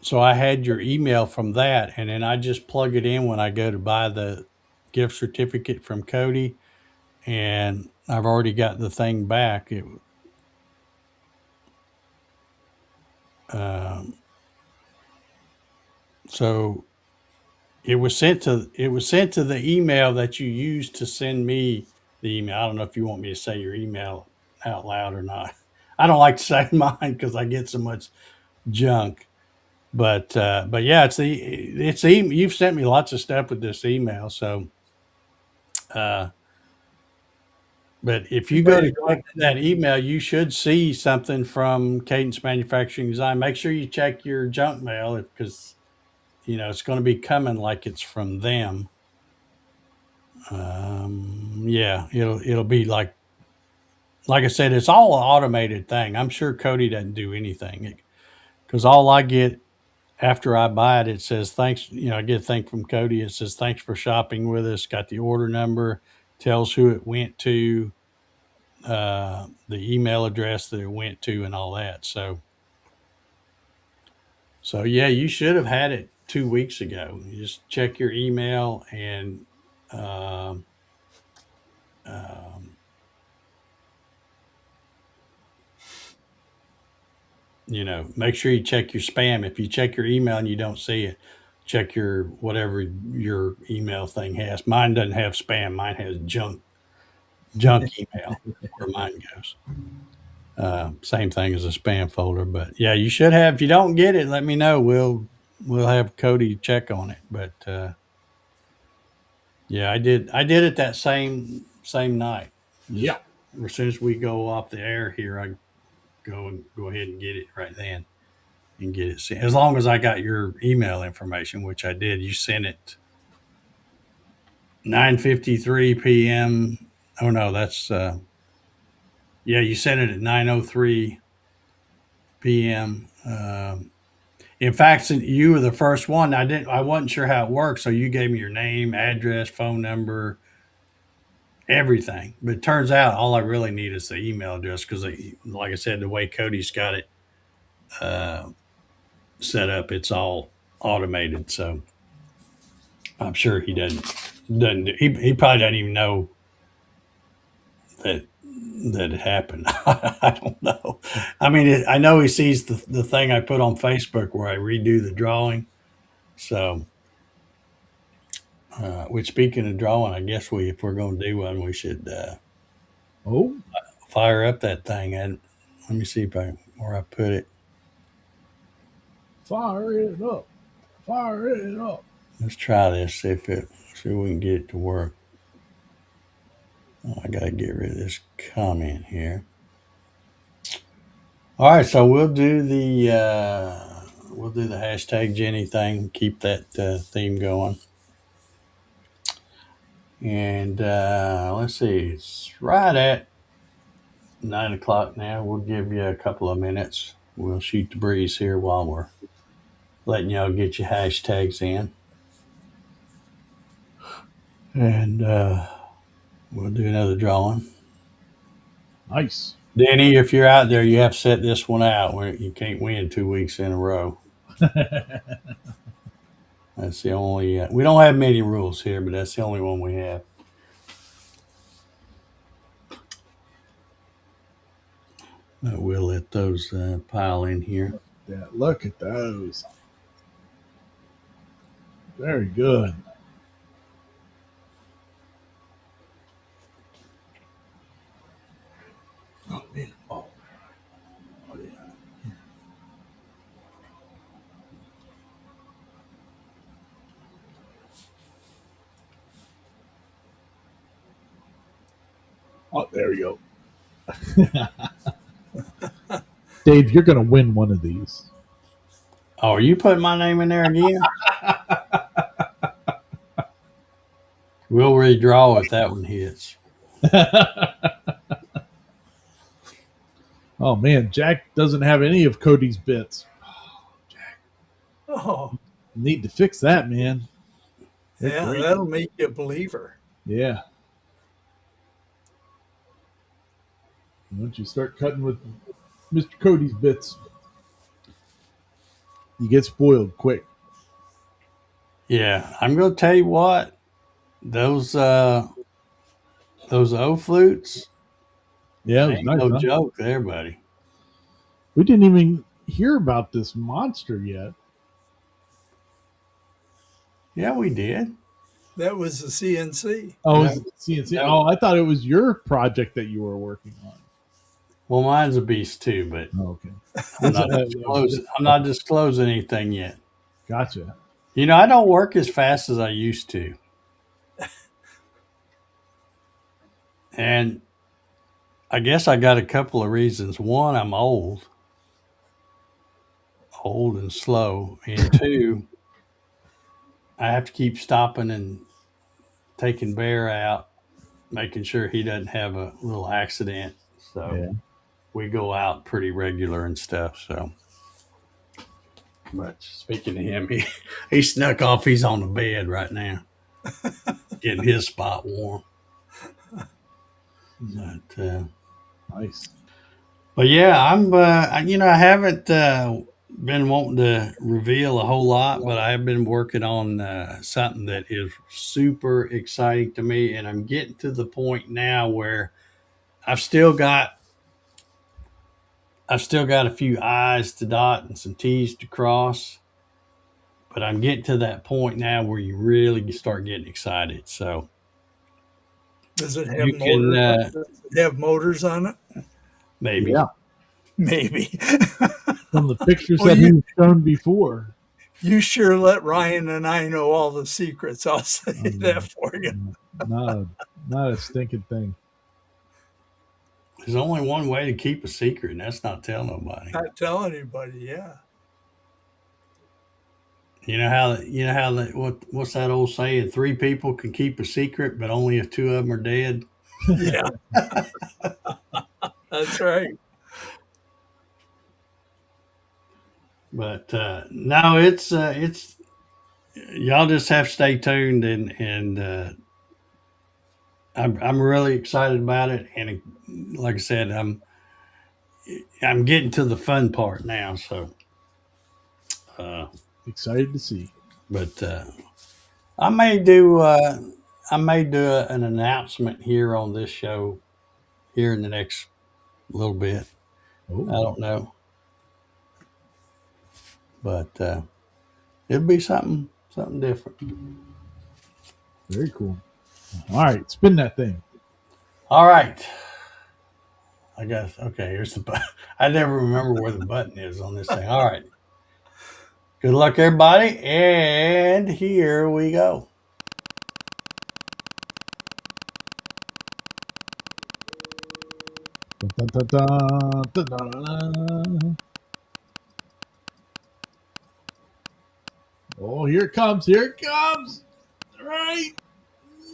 so I had your email from that, and then I just plug it in when I go to buy the gift certificate from Cody, and I've already got the thing back. Um, so it was sent to the email that you used to send me the email. I don't know if you want me to say your email out loud or not. I don't like to say mine because I get so much junk. But yeah, you've sent me lots of stuff with this email. So, uh, but if You you might go have to gotten check it. that email, you should see something from Cadence Manufacturing Design. Make sure you check your junk mail because it's going to be coming like it's from them. Yeah, it'll be like I said, it's all an automated thing. I'm sure Cody doesn't do anything because all I get after I buy it, it says thanks. I get a thing from Cody. It says thanks for shopping with us. Got the order number, tells who it went to, the email address that it went to, and all that. So yeah, you should have had it 2 weeks ago. You just check your email and um, um, make sure you check your spam. If you check your email and you don't see it, check your whatever your email thing has. Mine doesn't have spam. Mine has junk email where mine goes. Same thing as a spam folder, but yeah, you should have. If you don't get it, let me know. We'll have Cody check on it. But yeah, I did it that same night. Just Yeah. as soon as we go off the air here, I go ahead and get it right then and get it sent. As long as I got your email information, which I did. You sent it 9:53 p.m. Oh no, that's yeah. You sent it at 9:03 p.m. In fact, since you were the first one, I wasn't sure how it worked, so you gave me your name, address, phone number, everything. But it turns out all I really need is the email address because, like I said, the way Cody's got it uh, set up, it's all automated. So I'm sure he doesn't. He probably doesn't even know that it happened. I don't know. I mean, I know he sees the thing I put on Facebook where I redo the drawing. So, which speaking of drawing, I guess if we're going to do one, we should Oh, fire up that thing. And let me see where I put it. fire it up. Fire it up. Let's try this. See if we can get it to work. Oh, I got to get rid of this comment here. All right, so we'll do the hashtag Jenny thing. Keep that theme going. And let's see, it's right at 9 o'clock now. We'll give you a couple of minutes. We'll shoot the breeze here while we're letting y'all get your hashtags in. And we'll do another drawing. Nice. Danny, if you're out there, you have to set this one out where you can't win 2 weeks in a row. That's the only, we don't have many rules here, but that's the only one we have. We'll let those pile in here. Yeah, look at those. Very good. Oh man. Oh yeah. Oh, there you go. Dave, you're gonna win one of these. Oh, are you putting my name in there again? We'll redraw if that one hits. Oh man, Jack doesn't have any of Cody's bits. Oh, Need to fix that, man. They're yeah, great. that'll make you a believer. Yeah. Once you start cutting with Mr. Cody's bits, you get spoiled quick. Yeah, I'm gonna tell you what, those O flutes Yeah, it was ain't nice, no huh? joke there, buddy. We didn't even hear about this monster yet. Yeah, we did. That was the CNC. Oh, That, is it CNC? that Oh, I thought it was your project that you were working on. well, mine's a beast too, but Oh, okay. This, I'm not disclosing anything yet. gotcha. You know, I don't work as fast as I used to, and I guess I got a couple of reasons. One, I'm old and slow, and two, I have to keep stopping and taking Bear out, making sure he doesn't have a little accident. So Yeah. we go out pretty regular and stuff. So, but speaking of him, he snuck off. He's on the bed right now, getting his spot warm. But Nice. but yeah, I haven't been wanting to reveal a whole lot, but I have been working on something that is super exciting to me, and I'm getting to the point now where I've still got I've still got a few I's to dot and some T's to cross, but I'm getting to that point now where you really start getting excited. So Does it have you can motors? Does it have motors on it? maybe. Yeah. Maybe. From the pictures Well, that he's shown before. you sure let Ryan and I know all the secrets. I'll say that for you. Not a, not a stinking thing. There's only one way to keep a secret, and that's not tell nobody. Not tell anybody. Yeah. What's that old saying? Three people can keep a secret, but only if two of them are dead. Yeah. That's right. But no, it's y'all just have to stay tuned, and I'm really excited about it. And like I said, I'm getting to the fun part now. So, uh, Excited to see. but I may do uh, I may do an announcement here on this show here in the next little bit. I Oh, don't know, but it'll be something different. very cool. All right, spin that thing. All right. I guess okay. Here's the button. I never remember where the button is on this thing. All right. Good luck, everybody, and here we go. Dun, dun, dun, dun, dun, dun, dun. Oh, here it comes. Here it comes. All right.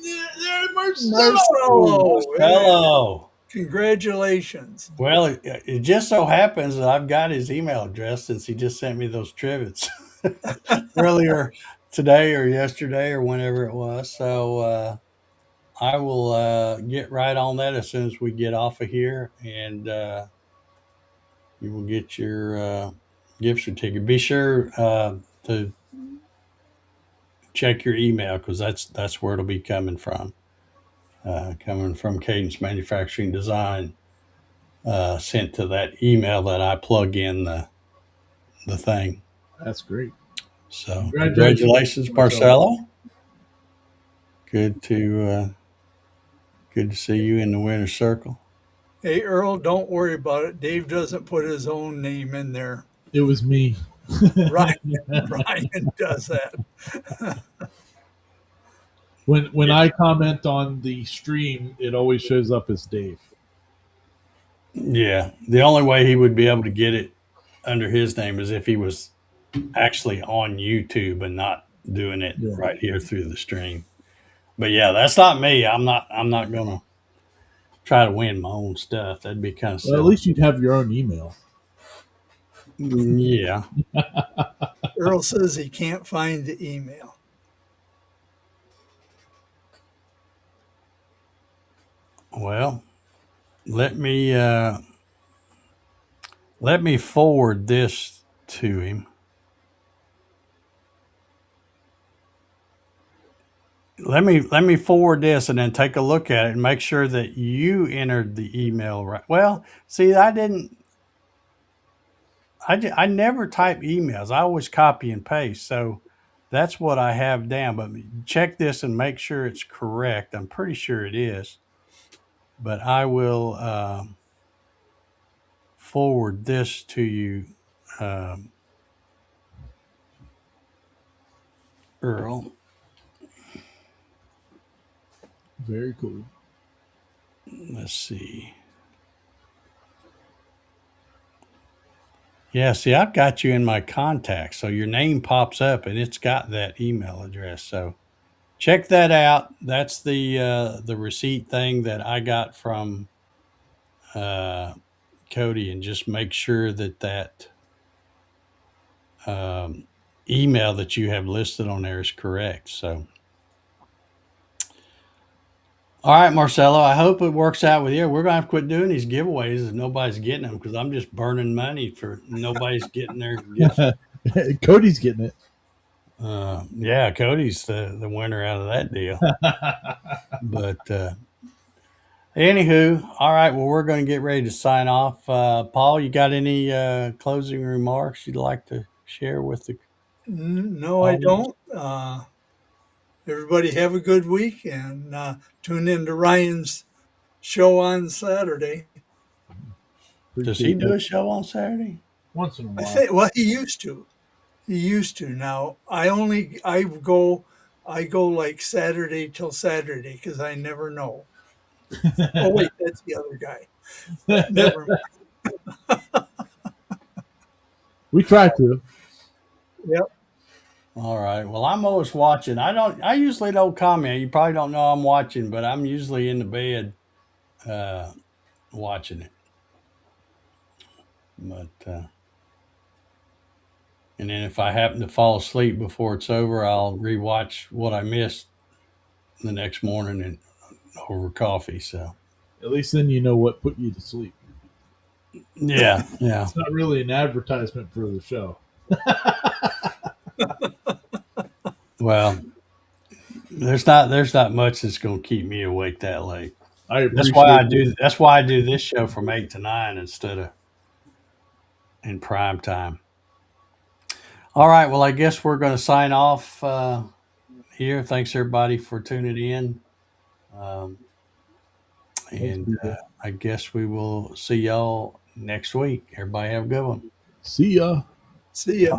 There, Marcelo. Marcelo. Hello. Congratulations. Well, it just so happens that I've got his email address since he just sent me those trivets earlier today or yesterday or whenever it was. So I will get right on that as soon as we get off of here, and you will get your gift certificate. Be sure to check your email because that's where it'll be coming from. Coming from Cadence Manufacturing Design, sent to that email that I plug in the thing. That's great. So Congratulations, congratulations, Marcelo. Marcelo. Good to good to see you in the winner's circle. Hey, Earl, don't worry about it. Dave doesn't put his own name in there. It was me. Ryan, Ryan does that. When I comment on the stream, it always shows up as Dave. Yeah, the only way he would be able to get it under his name is if he was actually on YouTube and not doing it Yeah. right here through the stream. But yeah, that's not me. I'm not gonna try to win my own stuff. That'd be kind of Well, at silly. least you'd have your own email. Yeah. Earl says he can't find the email. Well, let me let me forward this to him. let me forward this and then take a look at it and make sure that you entered the email right. Well, see, I didn't. I never type emails. I always copy and paste. So that's what I have down. But check this and make sure it's correct. I'm pretty sure it is. But I will forward this to you, um, Earl. Very cool. Let's see. Yeah, see, I've got you in my contacts, so your name pops up and it's got that email address. So check that out. That's the receipt thing that I got from uh, Cody, and just make sure that um, email that you have listed on there is correct. So, all right, Marcelo, I hope it works out with you. We're gonna have to quit doing these giveaways if nobody's getting them because I'm just burning money for nobody's getting their gift. Cody's getting it. Yeah, Cody's the winner out of that deal. But anywho, all right. Well, we're going to get ready to sign off. Paul, you got any closing remarks you'd like to share with the No, I audience? don't. Everybody have a good week and tune in to Ryan's show on Saturday. Does he Appreciate do that. a show on Saturday? Once in a I while. think, well, he used to. He used to. Now I go like Saturday till Saturday because I never know. Oh wait, that's the other guy. Never We try to. mind. Yep. All right. Well, I'm always watching. I usually don't comment. You probably don't know I'm watching, but I'm usually in the bed uh, watching it. But and then if I happen to fall asleep before it's over, I'll rewatch what I missed the next morning and over coffee. So At least then you know what put you to sleep. yeah, yeah. It's not really an advertisement for the show. Well, there's not much that's going to keep me awake that late. I That's why I appreciate it. do. That's why I do this show from 8 to 9 instead of in prime time. All right. Well, I guess we're going to sign off here. Thanks everybody for tuning in, um, Thanks, and people. I guess we will see y'all next week. Everybody have a good one. See ya. See ya.